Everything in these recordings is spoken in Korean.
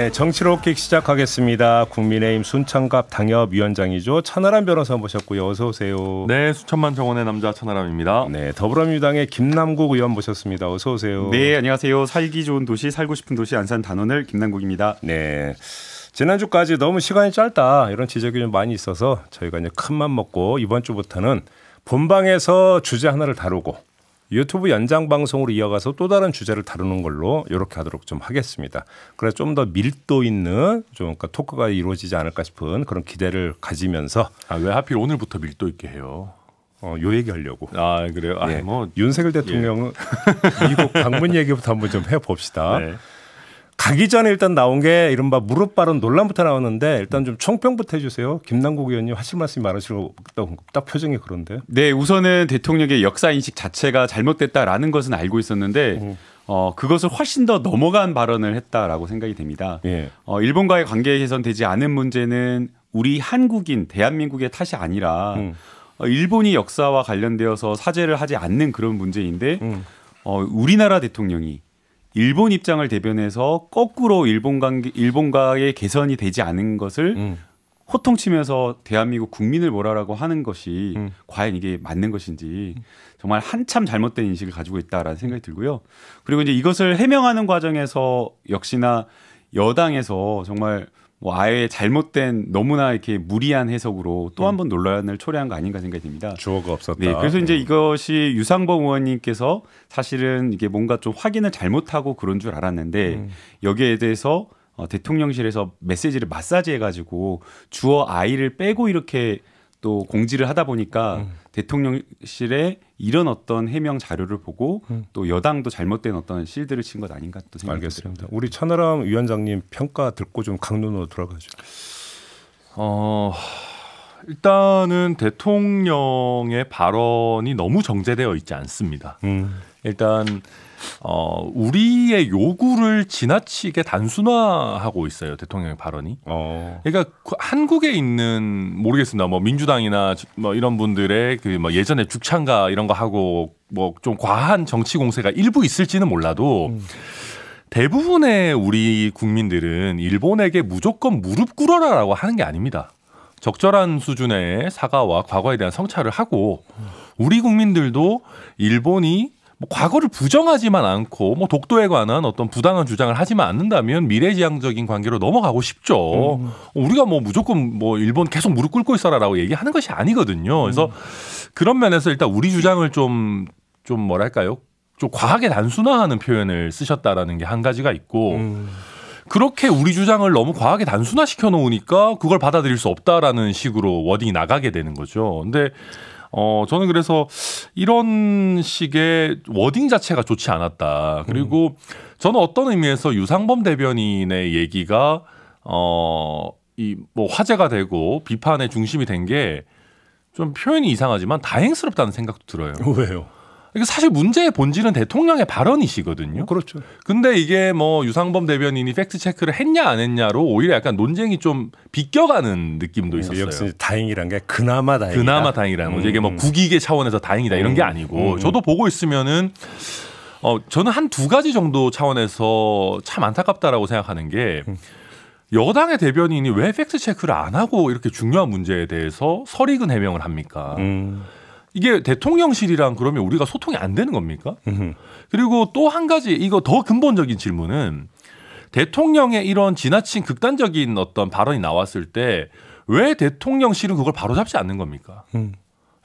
네, 정치로킥 시작하겠습니다. 국민의힘 순창갑 당협위원장이죠. 천하람 변호사 모셨고요. 어서 오세요. 네, 수천만 정원의 남자 천하람입니다. 네, 더불어민주당의 김남국 의원 모셨습니다. 어서 오세요. 네, 안녕하세요. 살기 좋은 도시, 살고 싶은 도시 안산 단원을 김남국입니다. 네, 지난주까지 너무 시간이 짧다 이런 지적이 좀 많이 있어서 저희가 이제 큰맘 먹고 이번 주부터는 본방에서 주제 하나를 다루고 유튜브 연장 방송으로 이어가서 또 다른 주제를 다루는 걸로 이렇게 하도록 좀 하겠습니다. 그래서 좀 더 밀도 있는 좀 그러니까 토크가 이루어지지 않을까 싶은 그런 기대를 가지면서 왜 하필 오늘부터 밀도 있게 해요? 요 얘기하려고. 아 그래요? 예. 뭐 윤석열 대통령은 미국 방문 얘기부터 한번 좀 해봅시다. 네. 가기 전에 일단 나온 게 이른바 무릎 발언 논란부터 나왔는데 일단 좀 총평부터 해주세요. 김남국 의원님 하실 말씀이 많으시고 딱 표정이 그런데. 네, 우선은 대통령의 역사 인식 자체가 잘못됐다라는 것은 알고 있었는데 그것을 훨씬 더 넘어간 발언을 했다라고 생각이 됩니다. 예. 일본과의 관계 개선되지 않은 문제는 우리 한국인 대한민국의 탓이 아니라 일본이 역사와 관련되어서 사죄를 하지 않는 그런 문제인데 우리나라 대통령이 일본 입장을 대변해서 거꾸로 일본과의 개선이 되지 않은 것을 호통치면서 대한민국 국민을 뭐라고 하는 것이 과연 이게 맞는 것인지 정말 한참 잘못된 인식을 가지고 있다라는 생각이 들고요. 그리고 이제 이것을 해명하는 과정에서 역시나 여당에서 정말 뭐 아예 잘못된 너무나 이렇게 무리한 해석으로 또 한 번 논란을 초래한 거 아닌가 생각이 듭니다. 주어가 없었다. 네, 그래서 이제 이것이 유상범 의원님께서 사실은 이게 뭔가 좀 확인을 잘못하고 그런 줄 알았는데 여기에 대해서 대통령실에서 메시지를 마사지해가지고 주어 아이를 빼고 이렇게 또 공지를 하다 보니까 대통령실에 이런 어떤 해명 자료를 보고 또 여당도 잘못된 어떤 실드를 친 것 아닌가 또 생각이 알겠습니다. 듭니다. 우리 천하람 위원장님 평가 듣고 좀 강론으로 들어가죠. 일단은 대통령의 발언이 너무 정제되어 있지 않습니다. 일단 우리의 요구를 지나치게 단순화하고 있어요. 대통령의 발언이. 그러니까 한국에 있는 모르겠습니다. 뭐 민주당이나 뭐 이런 분들의 그 뭐 예전에 죽창가 이런 거 하고 뭐 좀 과한 정치 공세가 일부 있을지는 몰라도 대부분의 우리 국민들은 일본에게 무조건 무릎 꿇어라라고 하는 게 아닙니다. 적절한 수준의 사과와 과거에 대한 성찰을 하고 우리 국민들도 일본이 뭐 과거를 부정하지만 않고 뭐 독도에 관한 어떤 부당한 주장을 하지만 않는다면 미래지향적인 관계로 넘어가고 싶죠. 우리가 뭐 무조건 뭐 일본 계속 무릎 꿇고 있어라라고 얘기하는 것이 아니거든요. 그래서 그런 면에서 일단 우리 주장을 좀 뭐랄까요? 좀 과하게 단순화하는 표현을 쓰셨다라는 게 한 가지가 있고 그렇게 우리 주장을 너무 과하게 단순화시켜 놓으니까 그걸 받아들일 수 없다라는 식으로 워딩이 나가게 되는 거죠. 근데 저는 그래서 이런 식의 워딩 자체가 좋지 않았다. 그리고 저는 어떤 의미에서 유상범 대변인의 얘기가 이 뭐 화제가 되고 비판의 중심이 된 게 좀 표현이 이상하지만 다행스럽다는 생각도 들어요. 왜요? 사실 문제의 본질은 대통령의 발언이시거든요. 그렇죠. 근데 이게 뭐 유상범 대변인이 팩트 체크를 했냐 안 했냐로 오히려 약간 논쟁이 좀 비껴가는 느낌도 있었어요. 역시 다행이란 게 그나마 다행이다. 그나마 다행이라는 거죠. 이게 뭐 국익의 차원에서 다행이다 이런 게 아니고 저도 보고 있으면은 저는 한 두 가지 정도 차원에서 참 안타깝다라고 생각하는 게 여당의 대변인이 왜 팩트 체크를 안 하고 이렇게 중요한 문제에 대해서 설익은 해명을 합니까? 이게 대통령실이랑 그러면 우리가 소통이 안 되는 겁니까? 그리고 또 한 가지 이거 더 근본적인 질문은 대통령의 이런 지나친 극단적인 어떤 발언이 나왔을 때 왜 대통령실은 그걸 바로잡지 않는 겁니까?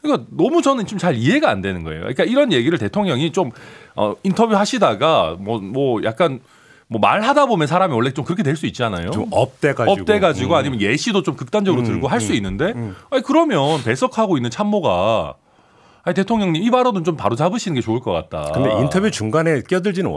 그러니까 너무 저는 좀 잘 이해가 안 되는 거예요. 그러니까 이런 얘기를 대통령이 좀 인터뷰 하시다가 뭐 약간 뭐 말하다 보면 사람이 원래 좀 그렇게 될 수 있잖아요. 좀 업돼가지고 아니면 예시도 좀 극단적으로 들고 할 수 있는데 아니 그러면 배석하고 있는 참모가 아니 대통령님 이 발언은 좀 바로 잡으시는 게 좋을 것 같다. 근데 인터뷰 중간에 끼어들지는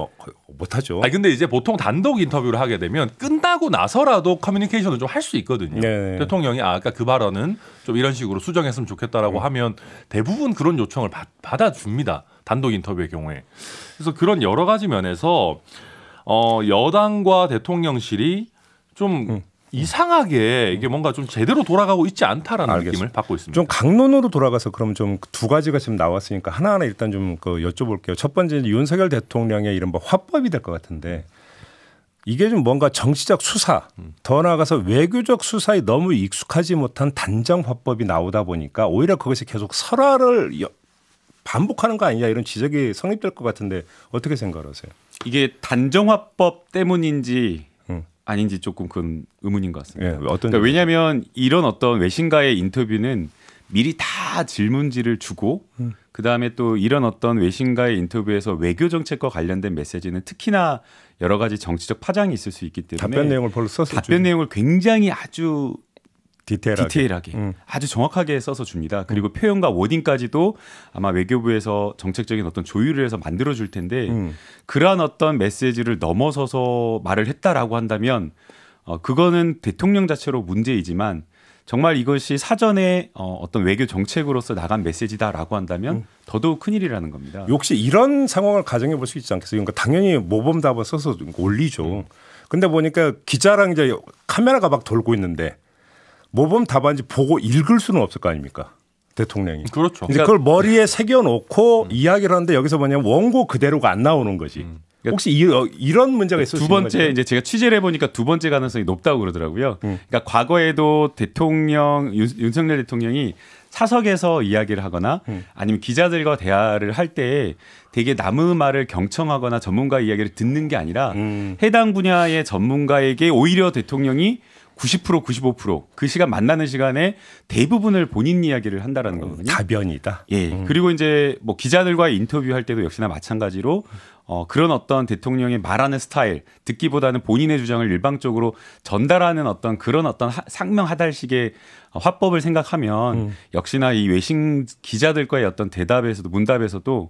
못하죠. 아니 근데 이제 보통 단독 인터뷰를 하게 되면 끝나고 나서라도 커뮤니케이션을 좀 할 수 있거든요. 네. 대통령이 아까 그 발언은 좀 이런 식으로 수정했으면 좋겠다라고 하면 대부분 그런 요청을 받아줍니다. 단독 인터뷰의 경우에. 그래서 그런 여러 가지 면에서 여당과 대통령실이 좀 이상하게 이게 뭔가 좀 제대로 돌아가고 있지 않다라는 알겠습니다. 느낌을 받고 있습니다. 좀 강론으로 돌아가서 그럼 좀 두 가지가 지금 나왔으니까 하나하나 일단 좀 여쭤볼게요. 첫 번째 윤석열 대통령의 이른바 화법이 될 것 같은데 이게 좀 뭔가 정치적 수사, 더 나아가서 외교적 수사에 너무 익숙하지 못한 단정 화법이 나오다 보니까 오히려 그것이 계속 설화를 반복하는 거 아니냐 이런 지적이 성립될 것 같은데 어떻게 생각하세요? 이게 단정화법 때문인지 아닌지 조금 그 의문인 것 같습니다. 예, 어떤 그러니까 왜냐하면 이런 어떤 외신과의 인터뷰는 미리 다 질문지를 주고 그다음에 또 이런 어떤 외신과의 인터뷰에서 외교 정책과 관련된 메시지는 특히나 여러 가지 정치적 파장이 있을 수 있기 때문에 답변 내용을 별로 써서 답변 내용을 굉장히 아주 디테일하게 아주 정확하게 써서 줍니다. 그리고 표현과 워딩까지도 아마 외교부에서 정책적인 어떤 조율을 해서 만들어 줄 텐데 그러한 어떤 메시지를 넘어서서 말을 했다라고 한다면 그거는 대통령 자체로 문제이지만 정말 이것이 사전에 어떤 외교 정책으로서 나간 메시지다라고 한다면 더더욱 큰일이라는 겁니다. 혹시 이런 상황을 가정해 볼 수 있지 않겠어요? 그러니까 당연히 모범답을 써서 올리죠. 근데 보니까 기자랑 이제 카메라가 막 돌고 있는데 모범 답안지 보고 읽을 수는 없을 거 아닙니까? 대통령이. 그렇죠. 근데 그걸 머리에 새겨놓고 이야기를 하는데 여기서 뭐냐면 원고 그대로가 안 나오는 거지. 혹시 이런 문제가 있을 수 두 있는 번째 거죠? 이제 제가 취재를 해보니까 두 번째 가능성이 높다고 그러더라고요. 그러니까 과거에도 대통령 윤석열 대통령이 사석에서 이야기를 하거나 아니면 기자들과 대화를 할 때 되게 남의 말을 경청하거나 전문가 이야기를 듣는 게 아니라 해당 분야의 전문가에게 오히려 대통령이 90% 95% 시간 만나는 시간에 대부분을 본인 이야기를 한다라는 거거든요. 다변이다. 예. 그리고 이제 뭐 기자들과의 인터뷰할 때도 역시나 마찬가지로 그런 어떤 대통령의 말하는 스타일 듣기보다는 본인의 주장을 일방적으로 전달하는 어떤 그런 어떤 상명하달식의 화법을 생각하면 역시나 이 외신 기자들과의 어떤 대답에서도 문답에서도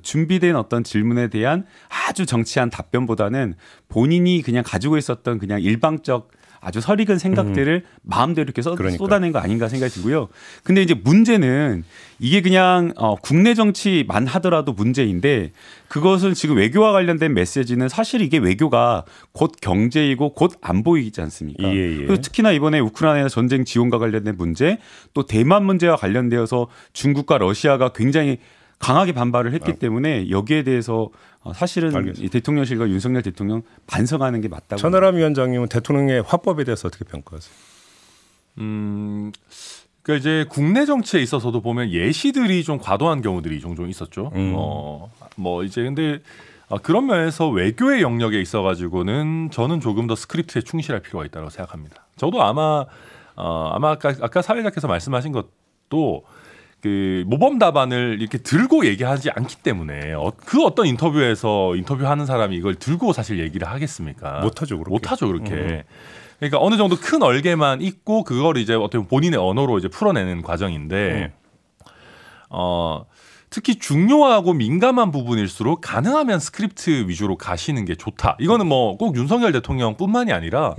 준비된 어떤 질문에 대한 아주 정치한 답변보다는 본인이 그냥 가지고 있었던 그냥 일방적 아주 설익은 생각들을 마음대로 이렇게 쏟아낸 거 아닌가 생각이 들고요. 근데 이제 문제는 이게 그냥 국내 정치만 하더라도 문제인데 그것은 지금 외교와 관련된 메시지는 사실 이게 외교가 곧 경제이고 곧 안보이지 않습니까? 그리고 특히나 이번에 우크라이나 전쟁 지원과 관련된 문제 또 대만 문제와 관련되어서 중국과 러시아가 굉장히 강하게 반발을 했기 때문에 여기에 대해서 사실은 이 대통령실과 윤석열 대통령 반성하는 게 맞다고. 천하람 위원장님은 대통령의 화법에 대해서 어떻게 평가하세요? 그러니까 이제 국내 정치에 있어서도 보면 예시들이 좀 과도한 경우들이 종종 있었죠. 뭐 이제 근데 그런 면에서 외교의 영역에 있어가지고는 저는 조금 더 스크립트에 충실할 필요가 있다고 생각합니다. 저도 아마 아까 사회자께서 말씀하신 것도 그 모범 답안을 이렇게 들고 얘기하지 않기 때문에 그 어떤 인터뷰에서 인터뷰하는 사람이 이걸 들고 사실 얘기를 하겠습니까? 못하죠, 그렇게. 그러니까 어느 정도 큰 얼개만 있고 그걸 이제 어떻게 보면 본인의 언어로 이제 풀어내는 과정인데, 특히 중요하고 민감한 부분일수록 가능하면 스크립트 위주로 가시는 게 좋다. 이거는 뭐 꼭 윤석열 대통령뿐만이 아니라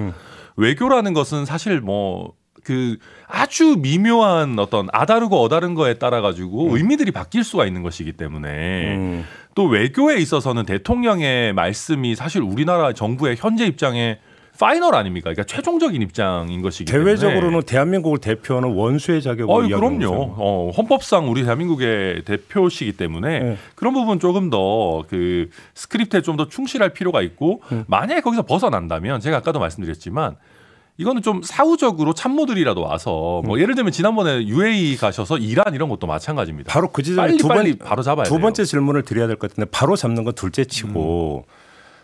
외교라는 것은 사실 뭐 그 아주 미묘한 어떤 아다르고 어다른 거에 따라 가지고 의미들이 바뀔 수가 있는 것이기 때문에 또 외교에 있어서는 대통령의 말씀이 사실 우리나라 정부의 현재 입장에 파이널 아닙니까? 그러니까 최종적인 입장인 것이기 때문에 대외적으로는 대한민국을 대표하는 원수의 자격으로 그럼요. 헌법상 우리 대한민국의 대표시기 때문에 그런 부분 조금 더 그 스크립트에 좀 더 충실할 필요가 있고 만약에 거기서 벗어난다면 제가 아까도 말씀드렸지만 이거는 좀 사후적으로 참모들이라도 와서 뭐 예를 들면 지난번에 UAE 가셔서 이란 이런 것도 마찬가지입니다. 바로 그 지점에 바로 잡아야 두 돼요. 번째 질문을 드려야 될 것 같은데 바로 잡는 건 둘째 치고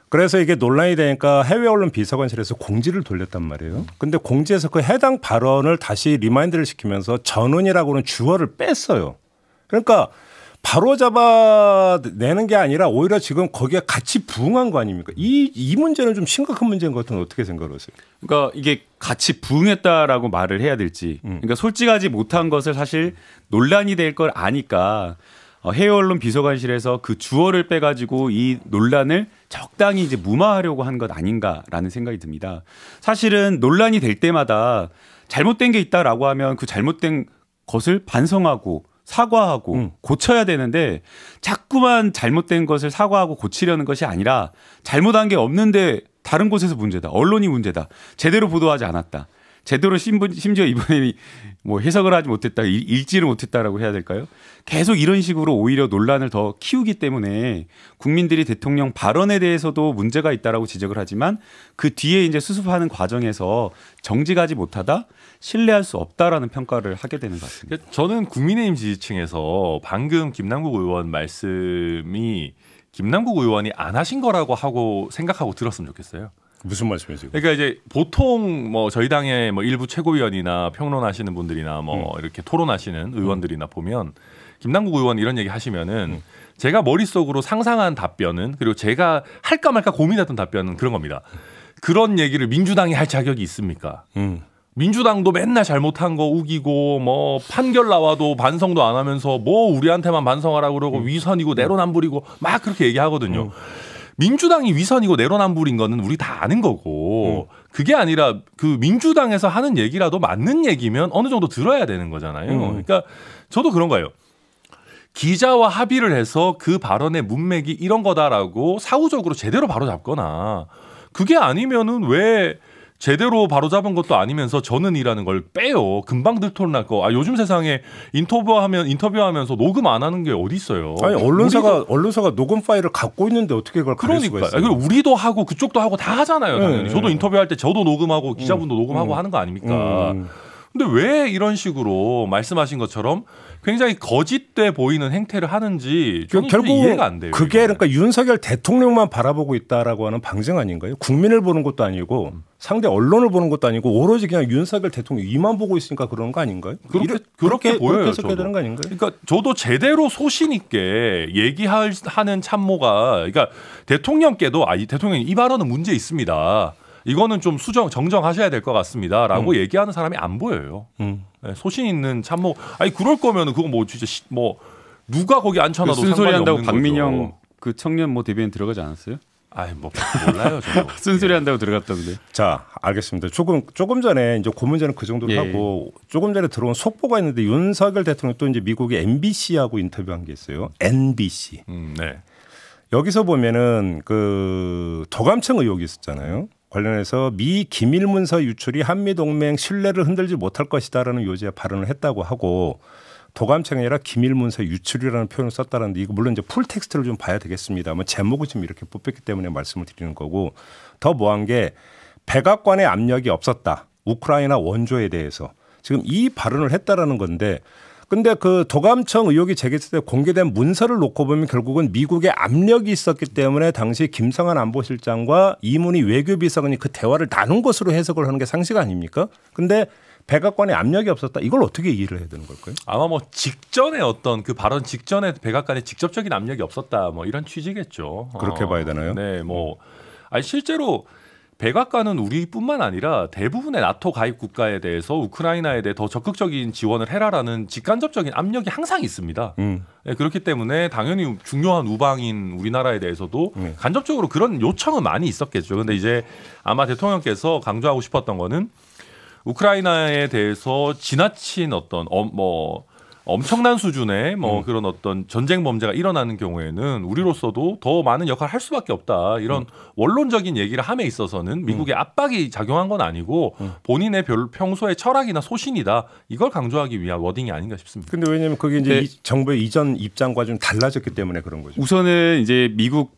그래서 이게 논란이 되니까 해외 언론 비서관실에서 공지를 돌렸단 말이에요. 근데 공지에서 그 해당 발언을 다시 리마인드를 시키면서 전원이라고는 주어를 뺐어요. 그러니까 바로 잡아내는 게 아니라 오히려 지금 거기에 같이 부응한 거 아닙니까? 이 문제는 좀 심각한 문제인 것 같은데 어떻게 생각하세요? 그러니까 이게 같이 부응했다라고 말을 해야 될지. 그러니까 솔직하지 못한 것을 사실 논란이 될 걸 아니까 해외 언론 비서관실에서 그 주어를 빼가지고 이 논란을 적당히 이제 무마하려고 한 것 아닌가라는 생각이 듭니다. 사실은 논란이 될 때마다 잘못된 게 있다라고 하면 그 잘못된 것을 반성하고 사과하고 고쳐야 되는데 자꾸만 잘못된 것을 사과하고 고치려는 것이 아니라 잘못한 게 없는데 다른 곳에서 문제다. 언론이 문제다. 제대로 보도하지 않았다. 제대로 심지어 이번에 뭐 해석을 하지 못했다, 읽지를 못했다라고 해야 될까요? 계속 이런 식으로 오히려 논란을 더 키우기 때문에 국민들이 대통령 발언에 대해서도 문제가 있다라고 지적을 하지만 그 뒤에 이제 수습하는 과정에서 정직하지 못하다, 신뢰할 수 없다라는 평가를 하게 되는 것 같습니다. 저는 국민의힘 지지층에서 방금 김남국 의원 말씀이 김남국 의원이 안 하신 거라고 하고 생각하고 들었으면 좋겠어요. 무슨 말씀이세요? 그러니까 이제 보통 뭐 저희 당의 뭐 일부 최고위원이나 평론하시는 분들이나 뭐 이렇게 토론하시는 의원들이나 보면 김남국 의원 이런 얘기 하시면은 제가 머릿속으로 상상한 답변은, 그리고 제가 할까 말까 고민했던 답변은 그런 겁니다. 그런 얘기를 민주당이 할 자격이 있습니까? 민주당도 맨날 잘못한 거 우기고 뭐 판결 나와도 반성도 안 하면서 뭐 우리한테만 반성하라고 그러고 위선이고 내로남불이고 막 그렇게 얘기하거든요. 민주당이 위선이고 내로남불인 거는 우리 다 아는 거고 그게 아니라 그 민주당에서 하는 얘기라도 맞는 얘기면 어느 정도 들어야 되는 거잖아요. 그러니까 저도 그런 거예요. 기자와 합의를 해서 그 발언의 문맥이 이런 거다라고 사후적으로 제대로 바로잡거나, 그게 아니면은 왜 제대로 바로잡은 것도 아니면서 저는이라는 걸 빼요. 금방 들통날 거. 요즘 세상에 인터뷰하면서 녹음 안 하는 게 어디 있어요. 아니 언론사가 녹음 파일을 갖고 있는데 어떻게 그걸 가릴 수가 있어요? 그리고 우리도 하고 그쪽도 하고 다 하잖아요. 당연히. 저도 인터뷰할 때 저도 녹음하고 기자분도 녹음하고 하는 거 아닙니까? 근데 왜 이런 식으로 말씀하신 것처럼 굉장히 거짓돼 보이는 행태를 하는지 결국 이해가 안 돼요. 그게 그러니까 윤석열 대통령만 바라보고 있다라고 하는 방증 아닌가요? 국민을 보는 것도 아니고 상대 언론을 보는 것도 아니고 오로지 그냥 윤석열 대통령 이만 보고 있으니까 그런 거 아닌가요? 그렇게 보여요. 그렇게 해석해야 되는 거 아닌가요? 그러니까 저도 제대로 소신 있게 얘기하는 참모가, 그러니까 대통령께도 이 대통령이 이 발언은 문제 있습니다. 이거는 좀 정정하셔야 될 것 같습니다라고 얘기하는 사람이 안 보여요. 네, 소신 있는 참모. 그럴 거면은 그거 뭐 진짜 뭐 누가 거기 앉혀놔도 상관이 쓴소리 한다고 없는 박민영 거죠. 그 청년 뭐 대변인 들어가지 않았어요? 뭐 몰라요, 저도. 쓴소리 한다고 들어갔다는데. 자, 알겠습니다. 조금 전에 이제 그 문제는 그 정도로 하고, 조금 전에 들어온 속보가 있는데 윤석열 대통령 또 이제 미국의 MBC하고 인터뷰한 게 있어요. NBC. 네. 여기서 보면은 그 도감청 의혹이 있었잖아요. 관련해서 미 기밀 문서 유출이 한미 동맹 신뢰를 흔들지 못할 것이다라는 요지의 발언을 했다고 하고, 도감청이 아니라 기밀 문서 유출이라는 표현을 썼다는데, 이거 물론 이제 풀 텍스트를 좀 봐야 되겠습니다만 제목을 지금 이렇게 뽑혔기 때문에 말씀을 드리는 거고, 더 뭐한 게 백악관의 압력이 없었다. 우크라이나 원조에 대해서 지금 이 발언을 했다라는 건데, 근데 그 도감청 의혹이 제기됐을 때 공개된 문서를 놓고 보면 결국은 미국의 압력이 있었기 때문에 당시 김성한 안보실장과 이문희 외교비서관이 그 대화를 나눈 것으로 해석을 하는 게 상식 아닙니까? 근데 백악관에 압력이 없었다. 이걸 어떻게 이해를 해야 되는 걸까요? 아마 뭐 직전에 어떤 그 발언 직전에 백악관에 직접적인 압력이 없었다. 뭐 이런 취지겠죠. 그렇게 봐야 되나요? 네, 뭐 실제로 백악관은 우리뿐만 아니라 대부분의 나토 가입 국가에 대해서 우크라이나에 대해 더 적극적인 지원을 해라라는 직간접적인 압력이 항상 있습니다. 네, 그렇기 때문에 당연히 중요한 우방인 우리나라에 대해서도 간접적으로 그런 요청은 많이 있었겠죠. 근데 이제 아마 대통령께서 강조하고 싶었던 거는 우크라이나에 대해서 지나친 어떤 엄청난 수준의 그런 어떤 전쟁 범죄가 일어나는 경우에는 우리로서도 더 많은 역할을 할 수밖에 없다. 이런 원론적인 얘기를 함에 있어서는 미국의 압박이 작용한 건 아니고 본인의 평소의 철학이나 소신이다. 이걸 강조하기 위한 워딩이 아닌가 싶습니다. 근데 왜냐하면 그게 이제 정부의 이전 입장과 좀 달라졌기 때문에 그런 거죠. 우선은 이제 미국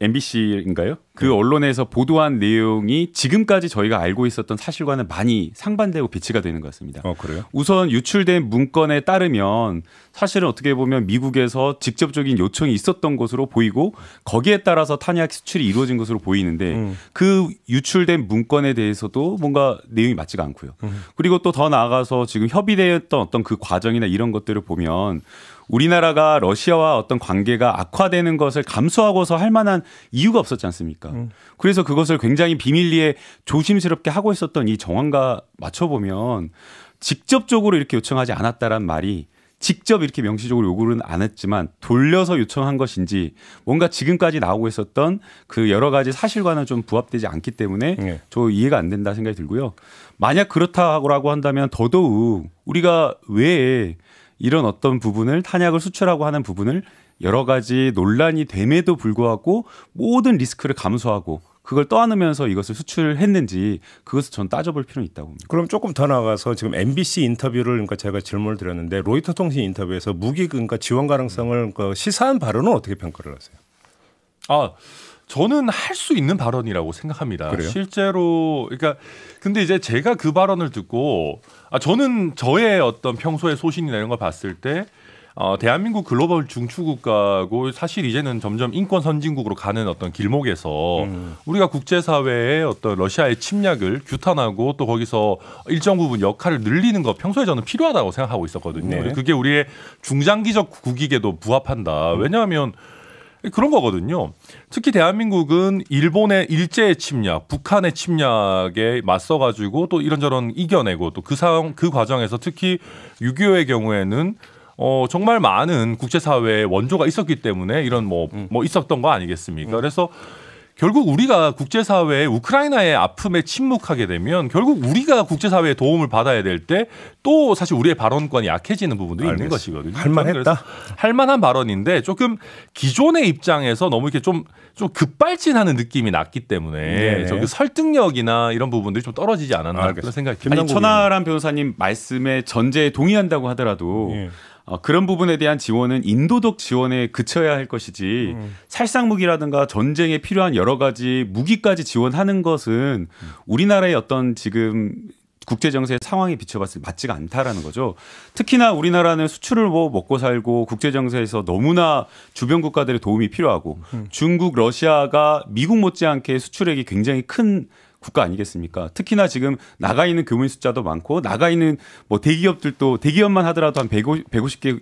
MBC인가요? 그 언론에서 보도한 내용이 지금까지 저희가 알고 있었던 사실과는 많이 상반되고 배치가 되는 것 같습니다. 그래요? 우선 유출된 문건에 따르면 사실은 어떻게 보면 미국에서 직접적인 요청이 있었던 것으로 보이고 거기에 따라서 탄약 수출이 이루어진 것으로 보이는데 그 유출된 문건에 대해서도 뭔가 내용이 맞지가 않고요. 그리고 또 더 나아가서 지금 협의되었던 어떤 그 과정이나 이런 것들을 보면 우리나라가 러시아와 어떤 관계가 악화되는 것을 감수하고서 할 만한 이유가 없었지 않습니까? 그래서 그것을 굉장히 비밀리에 조심스럽게 하고 있었던 이 정황과 맞춰보면 직접적으로 이렇게 요청하지 않았다란 말이 직접 이렇게 명시적으로 요구는 안 했지만 돌려서 요청한 것인지 뭔가 지금까지 나오고 있었던 그 여러 가지 사실과는 좀 부합되지 않기 때문에 저 이해가 안 된다 생각이 들고요. 만약 그렇다고 한다면 더더욱 우리가 왜 이런 어떤 부분을 탄약을 수출하고 하는 부분을 여러 가지 논란이 됨에도 불구하고 모든 리스크를 감수하고 그걸 떠안으면서 이것을 수출했는지 그것을 전 따져볼 필요는 있다고 봅니다. 그럼 조금 더 나가서 지금 MBC 인터뷰를 그러니까 제가 질문을 드렸는데 로이터 통신 인터뷰에서 무기 그러니까 지원 가능성을 시사한 발언은 어떻게 평가를 하세요? 저는 할 수 있는 발언이라고 생각합니다. 그래요? 실제로 그러니까 근데 이제 제가 그 발언을 듣고 저는 저의 어떤 평소의 소신이나 이런 걸 봤을 때 대한민국 글로벌 중추국가고 사실 이제는 점점 인권 선진국으로 가는 어떤 길목에서 우리가 국제사회의 어떤 러시아의 침략을 규탄하고 또 거기서 일정 부분 역할을 늘리는 거 평소에 저는 필요하다고 생각하고 있었거든요. 네. 그게 우리의 중장기적 국익에도 부합한다. 왜냐하면 그런 거거든요. 특히 대한민국은 일본의 일제의 침략, 북한의 침략에 맞서가지고 또 이런저런 이겨내고 또 그 과정에서 특히 6.25의 경우에는 정말 많은 국제사회의 원조가 있었기 때문에 이런 뭐 있었던 거 아니겠습니까? 그래서 결국 우리가 국제사회에 우크라이나의 아픔에 침묵하게 되면 결국 우리가 국제사회의 도움을 받아야 될 때 또 사실 우리의 발언권이 약해지는 부분도 있는 것이거든요. 할만했다. 할만한 발언인데 조금 기존의 입장에서 너무 이렇게 좀 급발진하는 느낌이 났기 때문에 그 설득력이나 이런 부분들이 좀 떨어지지 않았나 그런 생각이 듭니다. 아니, 천하람 변호사님 말씀에 전제에 동의한다고 하더라도 그런 부분에 대한 지원은 인도적 지원에 그쳐야 할 것이지 살상무기라든가 전쟁에 필요한 여러 가지 무기까지 지원하는 것은 우리나라의 어떤 지금 국제정세의 상황에 비춰봤을 때 맞지가 않다라는 거죠. 특히나 우리나라는 수출을 먹고 살고 국제정세에서 너무나 주변 국가들의 도움이 필요하고 중국, 러시아가 미국 못지않게 수출액이 굉장히 큰 국가 아니겠습니까? 특히나 지금 나가 있는 교민 숫자도 많고 나가 있는 뭐 대기업들도 대기업만 하더라도 한 150개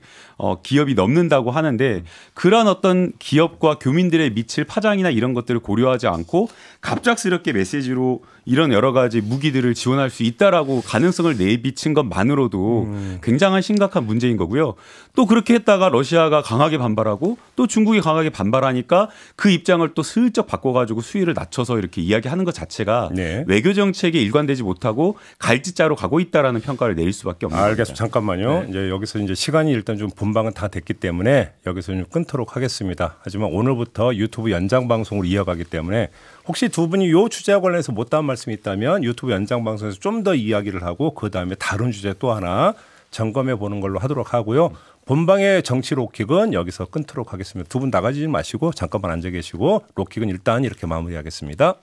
기업이 넘는다고 하는데 그런 어떤 기업과 교민들의 미칠 파장이나 이런 것들을 고려하지 않고 갑작스럽게 메시지로 이런 여러 가지 무기들을 지원할 수 있다라고 가능성을 내비친 것만으로도 굉장한 심각한 문제인 거고요. 또 그렇게 했다가 러시아가 강하게 반발하고 또 중국이 강하게 반발하니까 그 입장을 또 슬쩍 바꿔가지고 수위를 낮춰서 이렇게 이야기하는 것 자체가 외교 정책에 일관되지 못하고 갈지자로 가고 있다라는 평가를 내릴 수밖에 없는 겁니다. 알겠습니다. 잠깐만요. 이제 여기서 이제 시간이 일단 좀 본방은 다 됐기 때문에 여기서 좀 끊도록 하겠습니다. 하지만 오늘부터 유튜브 연장 방송으로 이어가기 때문에 혹시 두 분이 이 주제와 관련해서 못다한 말씀이 있다면 유튜브 연장 방송에서 좀 더 이야기를 하고 그 다음에 다른 주제 또 하나 점검해 보는 걸로 하도록 하고요. 본방의 정치 록킥은 여기서 끊도록 하겠습니다. 두 분 나가지 마시고 잠깐만 앉아 계시고 록킥은 일단 이렇게 마무리하겠습니다.